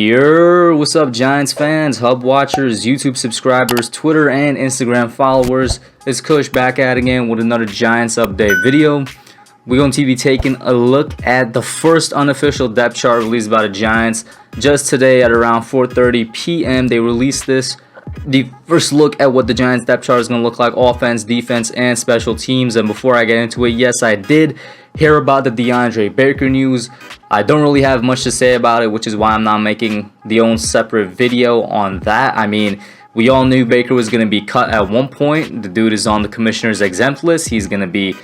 What's up, Giants fans, Hub watchers, YouTube subscribers, Twitter and Instagram followers? It's Kush back at it again with another Giants update video. We're going to be taking a look at the first unofficial depth chart released by the Giants. Just today at around 4:30 p.m. they released this. The first look at what the Giants depth chart is going to look like, offense, defense, and special teams. And before I get into it, yes, I did hear about the DeAndre Baker news. I don't really have much to say about it, which is why I'm not making the own separate video on that. I mean, we all knew Baker was going to be cut at one point. The dude is on the commissioner's exempt list. He's going to be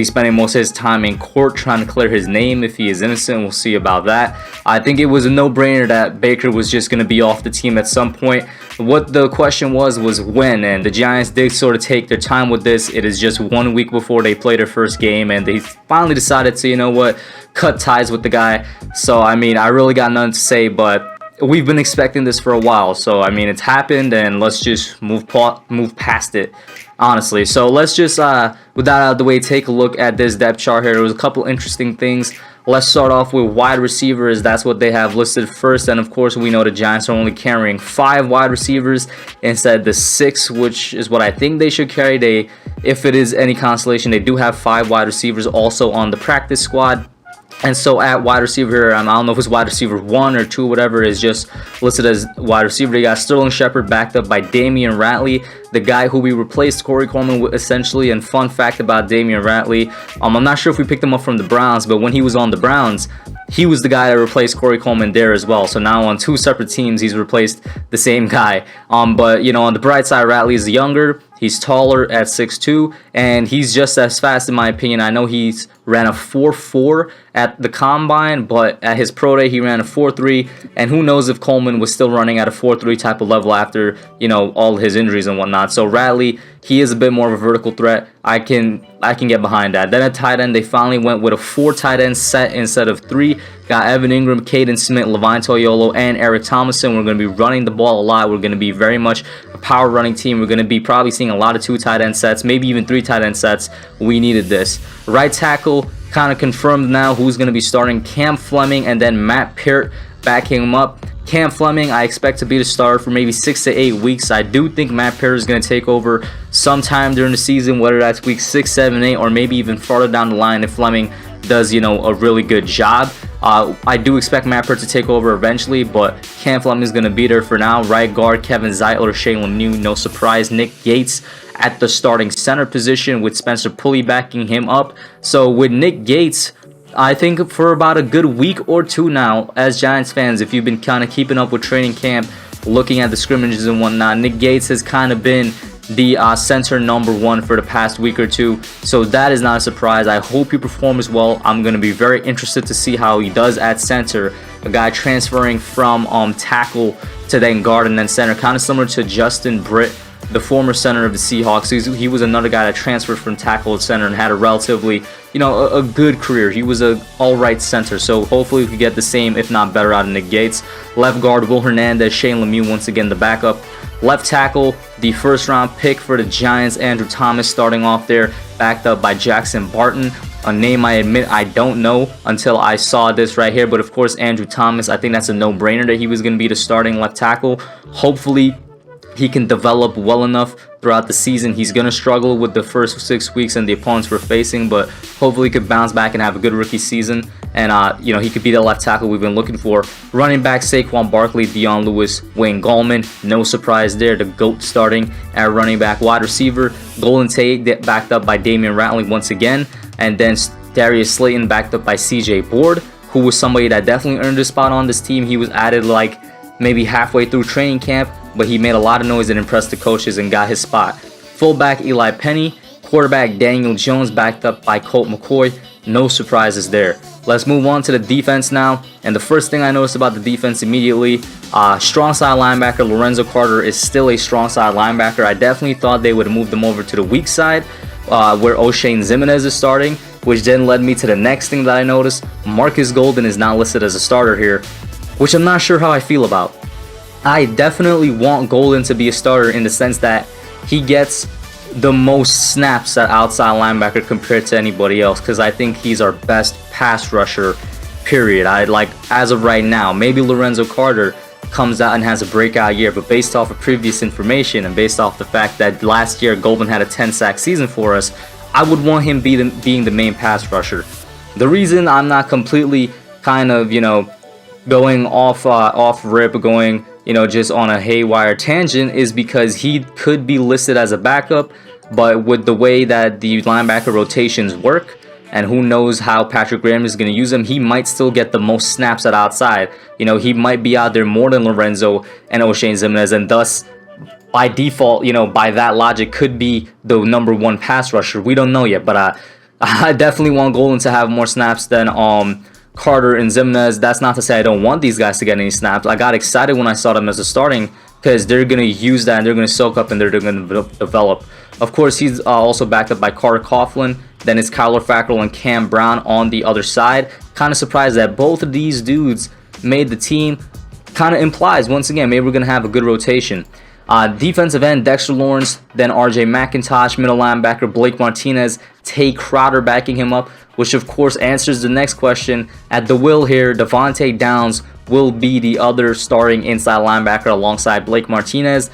spending most of his time in court trying to clear his name if he is innocent. We'll see about that. I think it was a no-brainer that Baker was just going to be off the team at some point. What the question was when, and the Giants did sort of take their time with this. It is just 1 week before they play their first game, and they finally decided to, cut ties with the guy. So, I mean, I really got nothing to say, but we've been expecting this for a while. So, I mean, it's happened, and let's just move past it, honestly. So, let's just, with that out of the way, take a look at this depth chart here. There was a couple interesting things. Let's start off with wide receivers. That's what they have listed first. And, of course, we know the Giants are only carrying 5 wide receivers instead of the 6, which is what I think they should carry. If it is any consolation, they do have 5 wide receivers also on the practice squad. And so at wide receiver here, I don't know if it's wide receiver 1 or 2, whatever, is just listed as wide receiver. They got Sterling Shepard backed up by Damian Ratley, the guy who we replaced Corey Coleman with, essentially. And fun fact about Damian Ratley, I'm not sure if we picked him up from the Browns, but when he was on the Browns, he was the guy that replaced Corey Coleman there as well. So now on 2 separate teams, he's replaced the same guy. But, on the bright side, Ratley is younger. He's taller at 6'2", and he's just as fast, in my opinion. I know he's ran a 4.4 at the combine, but at his pro day, he ran a 4.3. And who knows if Coleman was still running at a 4.3 type of level after, all his injuries and whatnot. So Ratley, he is a bit more of a vertical threat. I can get behind that. Then at tight end, they finally went with a 4 tight end set instead of 3. Got Evan Ingram, Caden Smith, Levine Toyolo, and Eric Thomason. We're going to be running the ball a lot. We're going to be very much a power running team. We're going to be probably seeing a lot of 2 tight end sets, maybe even 3 tight end sets. We needed this. Right tackle, kind of confirmed now who's going to be starting. Cam Fleming and then Matt Peart backing him up. Cam Fleming, I expect to be the starter for maybe 6 to 8 weeks. I do think Matt Peart is going to take over sometime during the season, whether that's week 6, 7, 8, or maybe even farther down the line if Fleming does, a really good job. I do expect Matt Peart to take over eventually, but Cam Fleming is going to be there for now. Right guard, Kevin Zeitler, Shane Lemieux, no surprise. Nick Gates at the starting center position with Spencer Pulley backing him up. So with Nick Gates, I think for about a good week or 2 now, as Giants fans, if you've been kind of keeping up with training camp, looking at the scrimmages and whatnot, Nick Gates has kind of been the center number 1 for the past week or 2. So that is not a surprise. I hope he performs well. I'm going to be very interested to see how he does at center. A guy transferring from tackle to then guard and then center, kind of similar to Justin Britt, the former center of the Seahawks. He was another guy that transferred from tackle to center and had a relatively, a good career. He was an all-right center, so hopefully we could get the same, if not better, out of Nick Gates. Left guard, Will Hernandez, Shane Lemieux, once again the backup. Left tackle, the first-round pick for the Giants, Andrew Thomas, starting off there, backed up by Jackson Barton, a name I admit I don't know until I saw this right here. But, of course, Andrew Thomas, I think that's a no-brainer that he was going to be the starting left tackle. Hopefully he can develop well enough throughout the season. He's going to struggle with the first 6 weeks and the opponents we're facing, but hopefully he could bounce back and have a good rookie season. And, he could be the left tackle we've been looking for. Running back, Saquon Barkley, Dion Lewis, Wayne Gallman. No surprise there. The GOAT starting at running back. Wide receiver, Golden Tate, backed up by Damian Ratley once again. And then Darius Slayton, backed up by CJ Board, who was somebody that definitely earned a spot on this team. He was added maybe halfway through training camp, but he made a lot of noise and impressed the coaches and got his spot. Fullback, Eli Penny. Quarterback, Daniel Jones, backed up by Colt McCoy. No surprises there. Let's move on to the defense now. And the first thing I noticed about the defense immediately, strong side linebacker Lorenzo Carter is still a strong side linebacker. I definitely thought they would have moved him over to the weak side, where O'Shane Ximenez is starting, which then led me to the next thing that I noticed. Marcus Golden is not listed as a starter here, which I'm not sure how I feel about. I definitely want Golden to be a starter in the sense that he gets the most snaps at outside linebacker compared to anybody else, because I think he's our best pass rusher period. I like, as of right now, maybe Lorenzo Carter comes out and has a breakout year, but based off of previous information and based off the fact that last year Golden had a 10-sack season for us, I would want him being the main pass rusher. The reason I'm not completely kind of, going off rip, going, just on a haywire tangent, is because he could be listed as a backup, but with the way that the linebacker rotations work, and who knows how Patrick Graham is going to use him, he might still get the most snaps at outside. He might be out there more than Lorenzo and Oshane Ximines, and thus, by default, by that logic, could be the #1 pass rusher. We don't know yet, but I definitely want Golden to have more snaps than Carter and Ximines. That's not to say I don't want these guys to get any snaps. I got excited when I saw them as a starting, because they're going to use that and they're going to soak up and they're going to develop. Of course, he's also backed up by Carter Coughlin. Then it's Kyler Fackrell and Cam Brown on the other side. Kind of surprised that both of these dudes made the team. Kind of implies, once again, maybe we're going to have a good rotation. Defensive end, Dexter Lawrence, then RJ McIntosh, middle linebacker, Blake Martinez, Tay Crowder backing him up, which of course answers the next question. At the will here, Devontae Downs will be the other starting inside linebacker alongside Blake Martinez.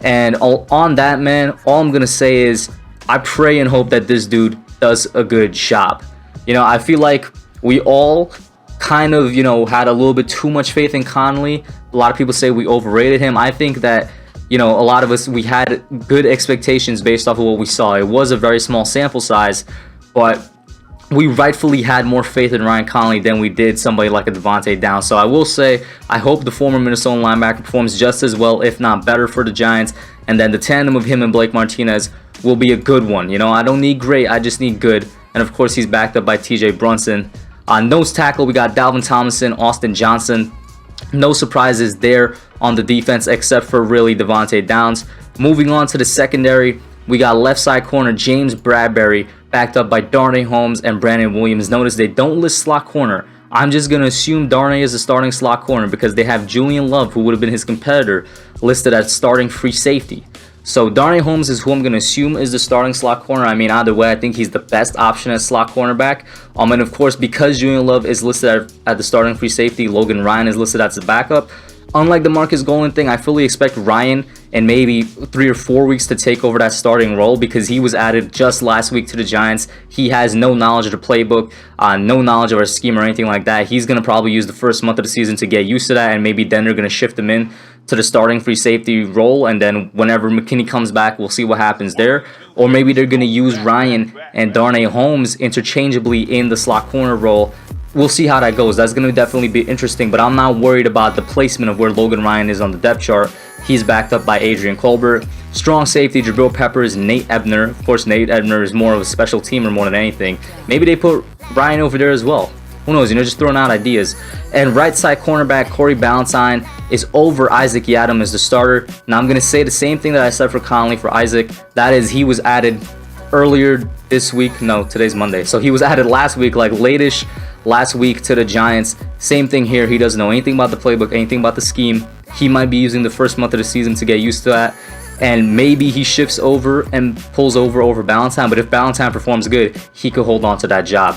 And on that, man, all I'm going to say is I pray and hope that this dude does a good job. I feel like we all kind of, had a little bit too much faith in Conley. A lot of people say we overrated him. I think that, a lot of us, we had good expectations based off of what we saw. It was a very small sample size, but we rightfully had more faith in Ryan Conley than we did somebody like a Devontae Downs. So I will say, I hope the former Minnesota linebacker performs just as well, if not better, for the Giants. And then the tandem of him and Blake Martinez will be a good one. I don't need great, I just need good. And of course, he's backed up by TJ Brunson. On nose tackle, we got Dalvin Tomlinson, Austin Johnson. No surprises there on the defense except for really Devontae Downs. Moving on to the secondary, we got left side corner James Bradbury backed up by Darnay Holmes and Brandon Williams. Notice they don't list slot corner. I'm just going to assume Darnay is a starting slot corner because they have Julian Love, who would have been his competitor, listed as starting free safety. So Darnay Holmes is who I'm going to assume is the starting slot corner. I mean, either way, I think he's the best option as slot cornerback. And of course, because Julian Love is listed at the starting free safety, Logan Ryan is listed as the backup. Unlike the Marcus Golden thing, I fully expect Ryan in maybe 3 or 4 weeks to take over that starting role because he was added just last week to the Giants. He has no knowledge of the playbook, no knowledge of our scheme or anything like that. He's going to probably use the first month of the season to get used to that, and maybe then they're going to shift him in to the starting free safety role, and then whenever McKinney comes back, we'll see what happens there. Or maybe they're going to use Ryan and Darnay Holmes interchangeably in the slot corner role. We'll see how that goes. That's going to definitely be interesting, but I'm not worried about the placement of where Logan Ryan is on the depth chart. He's backed up by Adrian Colbert. Strong safety, Jabril Peppers, Nate Ebner. Of course, Nate Ebner is more of a special teamer more than anything. Maybe they put Ryan over there as well. Who knows, just throwing out ideas. And right side cornerback Corey Ballantyne is over Isaac Yiadom as the starter. Now I'm going to say the same thing that I said for Conley for Isaac. That is, he was added earlier this week. No, today's Monday. So he was added last week, like late-ish last week to the Giants. Same thing here. He doesn't know anything about the playbook, anything about the scheme. He might be using the first month of the season to get used to that. And maybe he shifts over and pulls over Ballantyne. But if Ballantyne performs good, he could hold on to that job.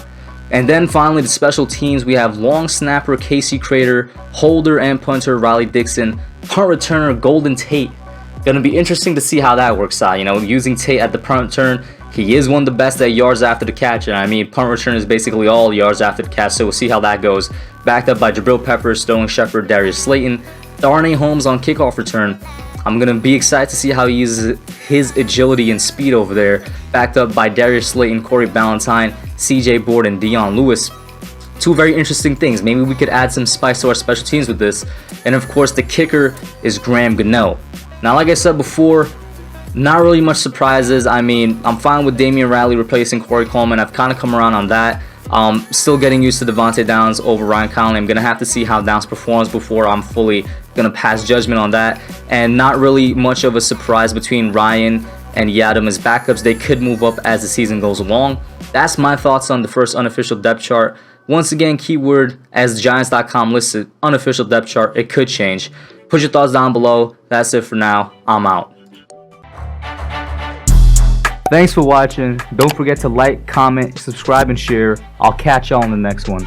And then finally, the special teams, we have long snapper Casey Crater, holder and punter Riley Dixon, punt returner Golden Tate. Gonna be interesting to see how that works out. Using Tate at the punt return, he is one of the best at yards after the catch. And I mean, punt return is basically all yards after the catch, so we'll see how that goes. Backed up by Jabril Peppers, Sterling Shepard, Darius Slayton, Darnay Holmes on kickoff return. I'm going to be excited to see how he uses his agility and speed over there. Backed up by Darius Slayton, Corey Ballantyne, CJ Board, and Dion Lewis. Two very interesting things. Maybe we could add some spice to our special teams with this. And of course, the kicker is Graham Gano. Now, like I said before, not really much surprises. I mean, I'm fine with Damian Riley replacing Corey Coleman. I've kind of come around on that. Still getting used to Devontae Downs over Ryan Conley. I'm going to have to see how Downs performs before I'm fully going to pass judgment on that. And not really much of a surprise between Ryan and Yiadom as backups. They could move up as the season goes along. That's my thoughts on the first unofficial depth chart. Once again, keyword as Giants.com listed, unofficial depth chart. It could change. Put your thoughts down below. That's it for now. I'm out. Thanks for watching. Don't forget to like, comment, subscribe, and share. I'll catch y'all in the next one.